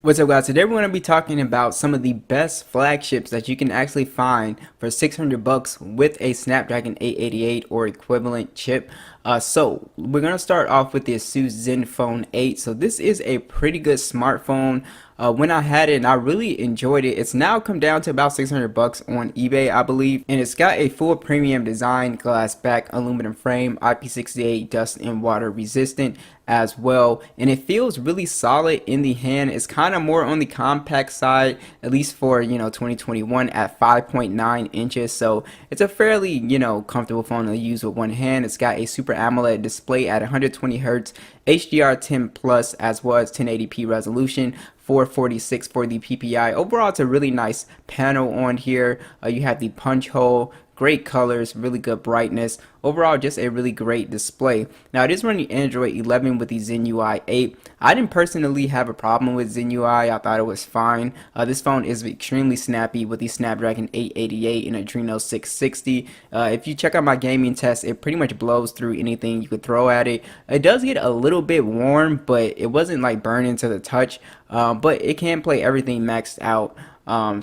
What's up, guys? Today we're going to be talking about some of the best flagships that you can actually find for 600 bucks with a Snapdragon 888 or equivalent chip. So we're going to start off with the Asus Zenfone 8. So this is a pretty good smartphone. When I had it, and I really enjoyed it. It's now come down to about 600 bucks on eBay, I believe, and it's got a full premium design, glass back, aluminum frame, IP68 dust and water resistant as well, and it feels really solid in the hand. It's kind of more on the compact side, at least for 2021, at 5.9 inches, so it's a fairly comfortable phone to use with one hand. It's got a Super AMOLED display at 120 hertz, HDR10 plus, as well as 1080p resolution, 446 for the PPI. Overall, it's a really nice panel on here. You have the punch hole, great colors, really good brightness. Overall, just a really great display. Now, it is running Android 11 with the Zen UI 8. I didn't personally have a problem with Zen UI. I thought it was fine. This phone is extremely snappy with the Snapdragon 888 and Adreno 660. If you check out my gaming test, it pretty much blows through anything you could throw at it. It does get a little bit warm, but it wasn't like burning to the touch. But it can play everything maxed out.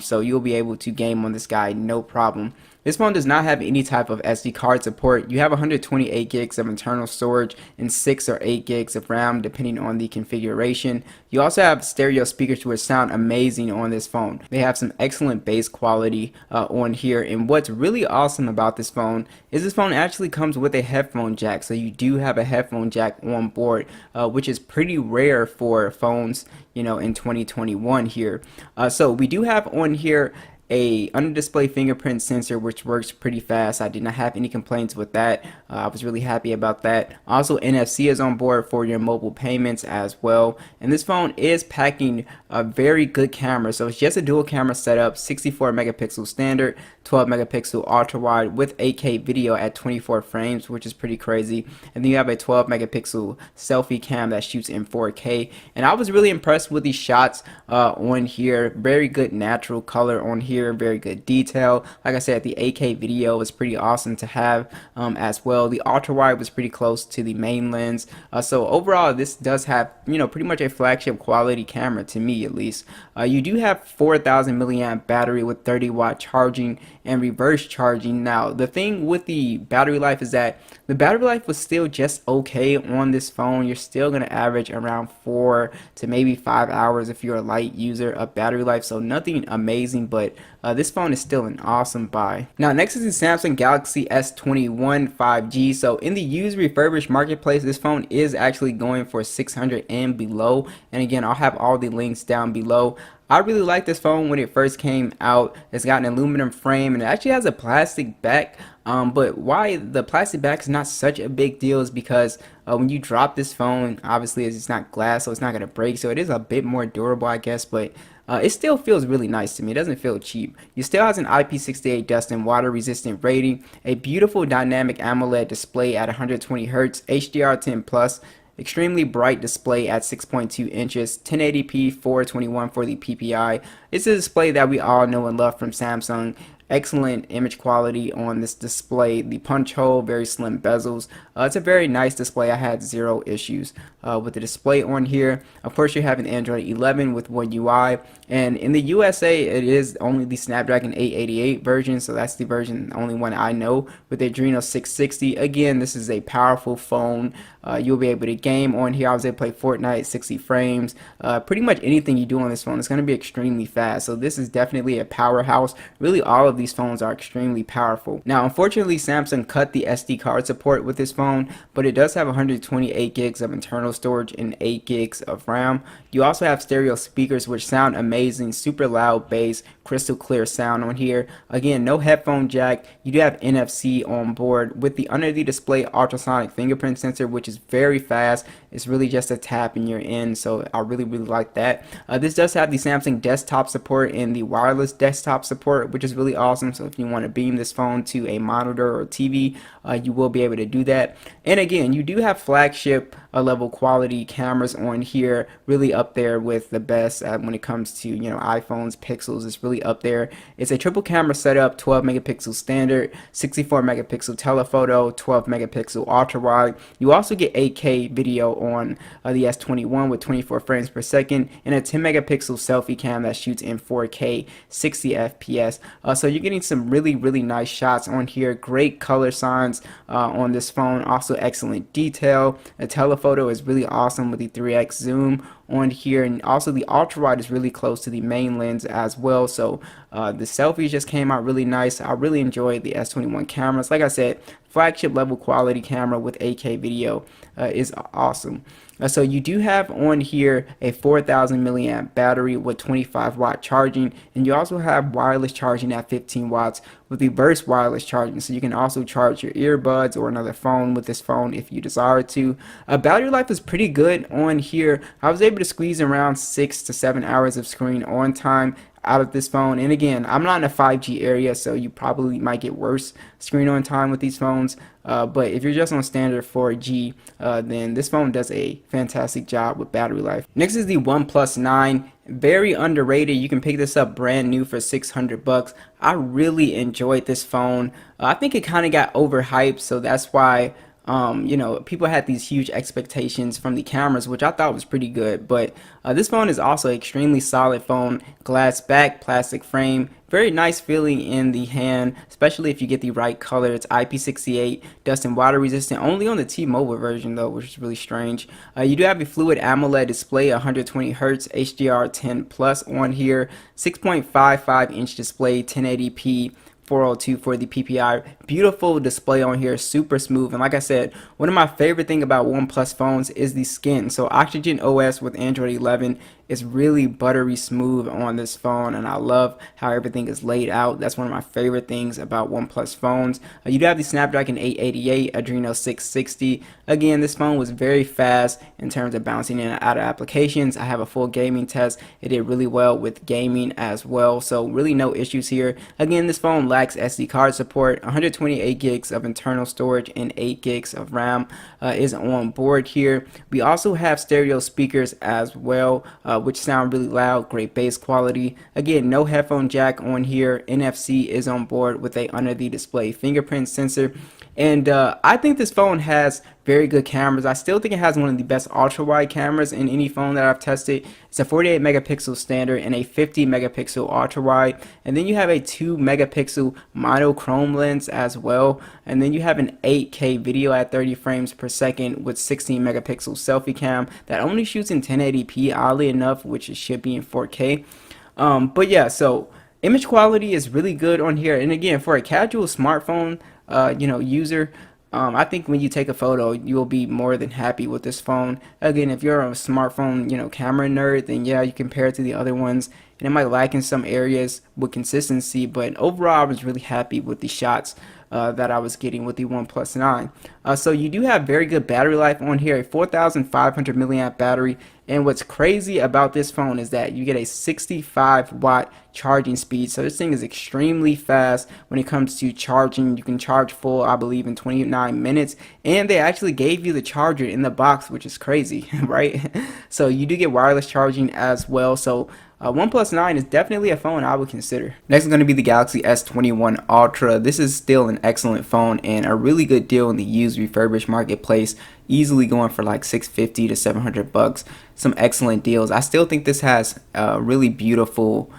So you'll be able to game on this guy no problem. This phone does not have any type of SD card support. You have 128 gigs of internal storage and 6 or 8 gigs of RAM depending on the configuration. You also have stereo speakers which sound amazing on this phone. They have some excellent bass quality on here, and what's really awesome about this phone is this phone actually comes with a headphone jack. So you do have a headphone jack on board, which is pretty rare for phones in 2021 here. So we do have on here a under display fingerprint sensor which works pretty fast. I did not have any complaints with that. I was really happy about that. Also, NFC is on board for your mobile payments as well, and this phone is packing a very good camera. So it's just a dual camera setup, 64 megapixel standard, 12 megapixel ultra wide with 8K video at 24 frames, which is pretty crazy. And then you have a 12 megapixel selfie cam that shoots in 4K, and I was really impressed with these shots on here. Very good natural color on here, very good detail. Like I said, the 8K video was pretty awesome to have as well. The ultra wide was pretty close to the main lens. So overall, this does have pretty much a flagship quality camera, to me at least. You do have 4,000 milliamp battery with 30-watt charging and reverse charging. Now, the thing with the battery life is that the battery life was still just okay on this phone. You're still going to average around 4 to maybe 5 hours if you're a light user of battery life, so nothing amazing, but this phone is still an awesome buy. Now, next is the Samsung Galaxy S21 5G. So in the used refurbished marketplace, this phone is actually going for 600 and below, and again, I'll have all the links down below. I really liked this phone when it first came out. It's got an aluminum frame and it actually has a plastic back. But why the plastic back is not such a big deal is because when you drop this phone, obviously it's not glass, so it's not going to break. So it is a bit more durable, I guess, but it still feels really nice to me. It doesn't feel cheap. It still has an IP68 dust and water resistant rating, a beautiful dynamic AMOLED display at 120 Hz, HDR10 plus, extremely bright display at 6.2 inches, 1080p 421 for the PPI. It's a display that we all know and love from Samsung. Excellent image quality on this display. The punch hole, very slim bezels. It's a very nice display. I had zero issues with the display on here. Of course, you have an Android 11 with One UI, and in the USA, it is only the Snapdragon 888 version, so that's the version, the only one I know, with the Adreno 660. Again, this is a powerful phone. You'll be able to game on here. I was able to play Fortnite, 60 frames. Pretty much anything you do on this phone, it's going to be extremely fast. So this is definitely a powerhouse. Really, all of these phones are extremely powerful. Now, unfortunately, Samsung cut the SD card support with this phone, but it does have 128 gigs of internal storage and 8 gigs of RAM. You also have stereo speakers which sound amazing, super loud bass, crystal clear sound on here. Again, no headphone jack. You do have NFC on board with the under the display ultrasonic fingerprint sensor, which is very fast. It's really just a tap and you're in, so I really like that. This does have the Samsung desktop support and the wireless desktop support, which is really awesome. So if you want to beam this phone to a monitor or TV, you will be able to do that. And again, you do have flagship level quality cameras on here, really up there with the best when it comes to iPhones, pixels. It's really really up there. It's a triple camera setup, 12 megapixel standard, 64 megapixel telephoto, 12 megapixel ultra wide. You also get 8K video on the S21 with 24 frames per second, and a 10 megapixel selfie cam that shoots in 4K 60 FPS. So you're getting some really nice shots on here. Great color signs on this phone. Also excellent detail. The telephoto is really awesome with the 3x zoom on here, and also the ultra wide is really close to the main lens as well. So the selfies just came out really nice. I really enjoyed the S21 cameras. Like I said, flagship level quality camera with 8K video is awesome. So you do have on here a 4,000 milliamp battery with 25 watt charging, and you also have wireless charging at 15 watts with reverse wireless charging, so you can also charge your earbuds or another phone with this phone if you desire to. Battery life is pretty good on here. I was able to squeeze around 6 to 7 hours of screen on time out of this phone, and again, I'm not in a 5G area, so you probably might get worse screen on time with these phones, but if you're just on standard 4G, then this phone does a fantastic job with battery life. Next is the OnePlus 9. Very underrated. You can pick this up brand new for 600 bucks. I really enjoyed this phone. I think it kind of got overhyped, so that's why you know, people had these huge expectations from the cameras, which I thought was pretty good. But this phone is also an extremely solid phone. Glass back, plastic frame, very nice feeling in the hand, especially if you get the right color. It's IP68, dust and water resistant, only on the T-Mobile version though, which is really strange. You do have a fluid AMOLED display, 120 Hz HDR10 plus on here, 6.55 inch display, 1080p 402 for the PPI. Beautiful display on here, super smooth. And like I said, one of my favorite thing about OnePlus phones is the skin. So Oxygen OS with Android 11 is really buttery smooth on this phone, and I love how everything is laid out. That's one of my favorite things about OnePlus phones. You do have the Snapdragon 888 Adreno 660. Again, this phone was very fast in terms of bouncing in and out of applications. I have a full gaming test. It did really well with gaming as well, so really no issues here. Again, this phone lacks SD card support. 128 gigs of internal storage and 8 gigs of RAM is on board here. We also have stereo speakers as well, which sound really loud, great bass quality. Again, no headphone jack on here. NFC is on board with a under the display fingerprint sensor. And I think this phone has very good cameras. I still think it has one of the best ultra wide cameras in any phone that I've tested. It's a 48 megapixel standard and a 50 megapixel ultra wide, and then you have a 2 megapixel monochrome lens as well, and then you have an 8K video at 30 frames per second with 16 megapixel selfie cam that only shoots in 1080p, oddly enough, which it should be in 4K. But yeah, so image quality is really good on here, and again, for a casual smartphone you know, user, I think when you take a photo, you will be more than happy with this phone. Again, if you're a smartphone, you know, camera nerd, then yeah, you compare it to the other ones, and it might lack in some areas with consistency, but overall, I was really happy with the shots that I was getting with the OnePlus 9. So you do have very good battery life on here, a 4,500 milliamp battery, and what's crazy about this phone is that you get a 65 watt charging speed. So this thing is extremely fast when it comes to charging. You can charge full, I believe, in 29 minutes, and they actually gave you the charger in the box, which is crazy, right? So you do get wireless charging as well. So OnePlus 9 is definitely a phone I would consider. Next is going to be the Galaxy S21 Ultra. This is still an excellent phone and a really good deal in the used refurbished marketplace, easily going for like 650 to 700 bucks. Some excellent deals. I still think this has a really beautiful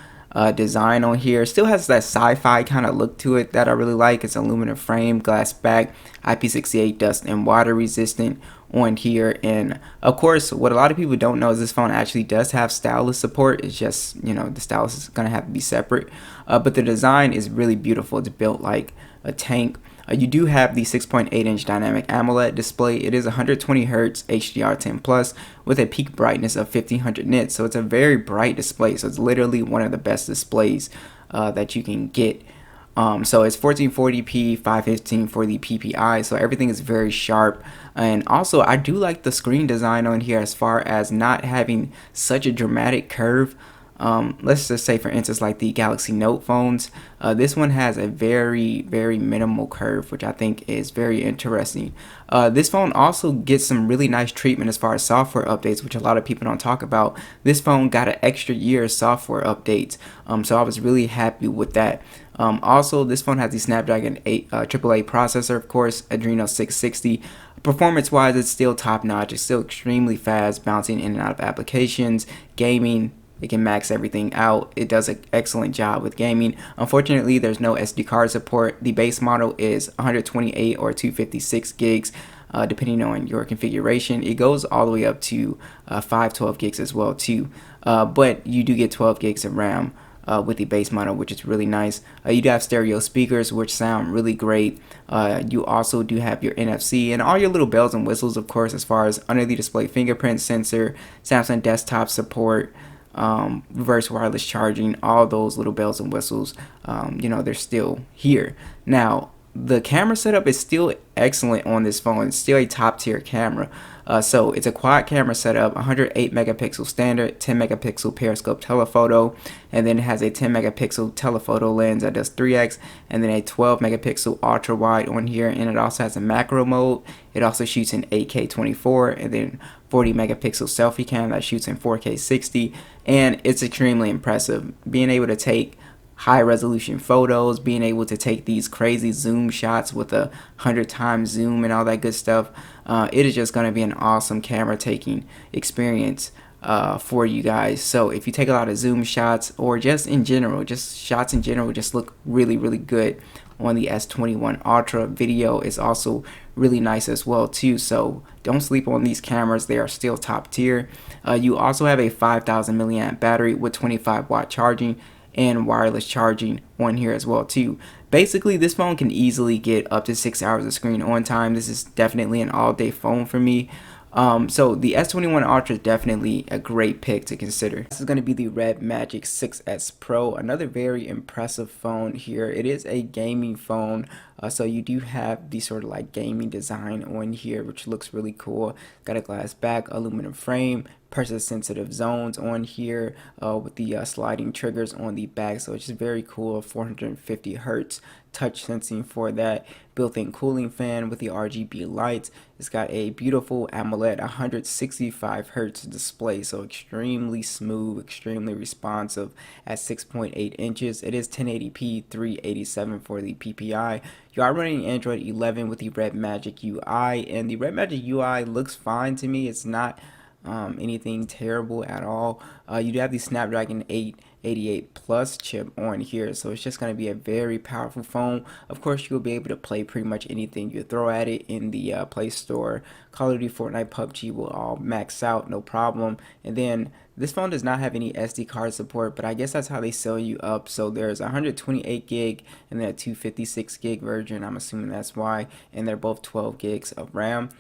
design on here. Still has that sci-fi kind of look to it that I really like. It's aluminum frame, glass back, IP68 dust and water resistant on here. And of course, what a lot of people don't know is this phone actually does have stylus support. It's just, you know, the stylus is gonna have to be separate, but the design is really beautiful. It's built like a tank. You do have the 6.8 inch dynamic AMOLED display. It is 120 Hz HDR10 plus with a peak brightness of 1500 nits, so it's a very bright display. So it's literally one of the best displays that you can get. So it's 1440p, 515 for the PPI, so everything is very sharp. And also, I do like the screen design on here as far as not having such a dramatic curve. Let's just say for instance like the Galaxy Note phones, this one has a very minimal curve, which I think is very interesting. This phone also gets some really nice treatment as far as software updates, which a lot of people don't talk about. This phone got an extra year of software updates, so I was really happy with that. Also, this phone has the Snapdragon 8 AAA processor, of course, Adreno 660. Performance wise, it's still top notch. It's still extremely fast, bouncing in and out of applications, gaming. It can max everything out. It does an excellent job with gaming. Unfortunately, there's no SD card support. The base model is 128 or 256 gigs, depending on your configuration. It goes all the way up to 512 gigs as well too. But you do get 12 gigs of RAM. With the base model, which is really nice. You do have stereo speakers, which sound really great. You also do have your NFC and all your little bells and whistles, of course, as far as under the display fingerprint sensor, Samsung desktop support, reverse wireless charging, all those little bells and whistles, they're still here. Now, the camera setup is still excellent on this phone. It's still a top tier camera. So it's a quad camera setup, 108 megapixel standard, 10 megapixel periscope telephoto, and then it has a 10 megapixel telephoto lens that does 3x, and then a 12 megapixel ultra wide on here, and it also has a macro mode. It also shoots in 8K 24, and then 40 megapixel selfie cam that shoots in 4K 60, and it's extremely impressive. Being able to take high resolution photos, being able to take these crazy zoom shots with a 100 times zoom and all that good stuff. It is just going to be an awesome camera taking experience for you guys. So if you take a lot of zoom shots, or just in general, just shots in general, just look really good on the S21 Ultra. Video is also really nice as well too, so don't sleep on these cameras. They are still top tier. You also have a 5000 milliamp battery with 25-watt charging and wireless charging on here as well too. Basically, this phone can easily get up to 6 hours of screen on time. This is definitely an all-day phone for me. So the S21 Ultra is definitely a great pick to consider. This is going to be the Red Magic 6S Pro, another very impressive phone here. It is a gaming phone, so you do have the sort of like gaming design on here, which looks really cool. Got a glass back, aluminum frame, pressure sensitive zones on here with the sliding triggers on the back, so it's just very cool. 450 hertz touch sensing for that, built-in cooling fan with the RGB lights. It's got a beautiful AMOLED 165 hertz display, so extremely smooth, extremely responsive at 6.8 inches. It is 1080p 387 for the PPI. You are running Android 11 with the Red Magic UI, and the Red Magic UI looks fine to me. It's not anything terrible at all. You do have the Snapdragon 888 Plus chip on here, so it's just going to be a very powerful phone. Of course, you'll be able to play pretty much anything you throw at it in the Play Store. Call of Duty, Fortnite, PUBG will all max out, no problem. And then this phone does not have any SD card support, but I guess that's how they sell you up. So there's a 128 gig and then a 256 gig version. I'm assuming that's why, and they're both 12 gigs of RAM.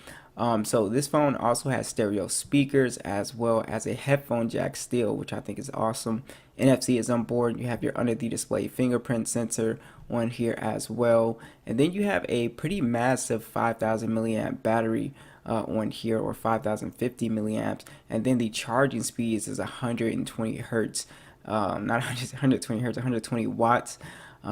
So this phone also has stereo speakers as well as a headphone jack still, which I think is awesome. NFC is on board. You have your under the display fingerprint sensor on here as well, and then you have a pretty massive 5000 milliamp battery on here, or 5050 milliamps, and then the charging speeds is 120 hertz, not 120 hertz, 120 watts.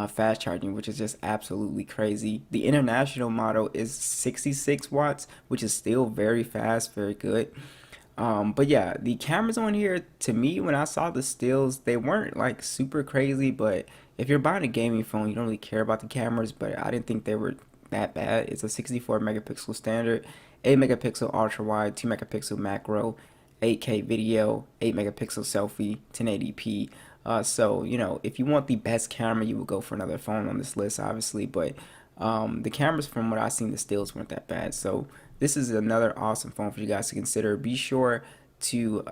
Fast charging, which is just absolutely crazy. The international model is 66 watts, which is still very fast, very good. But yeah, the cameras on here, to me, when I saw the stills, they weren't like super crazy, but if you're buying a gaming phone, you don't really care about the cameras, but I didn't think they were that bad. It's a 64 megapixel standard, 8 megapixel ultra wide, 2 megapixel macro, 8K video, 8 megapixel selfie, 1080p. So, if you want the best camera, you would go for another phone on this list, obviously. But the cameras, from what I've seen, the stills weren't that bad. So this is another awesome phone for you guys to consider. Be sure to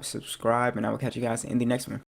subscribe, and I will catch you guys in the next one.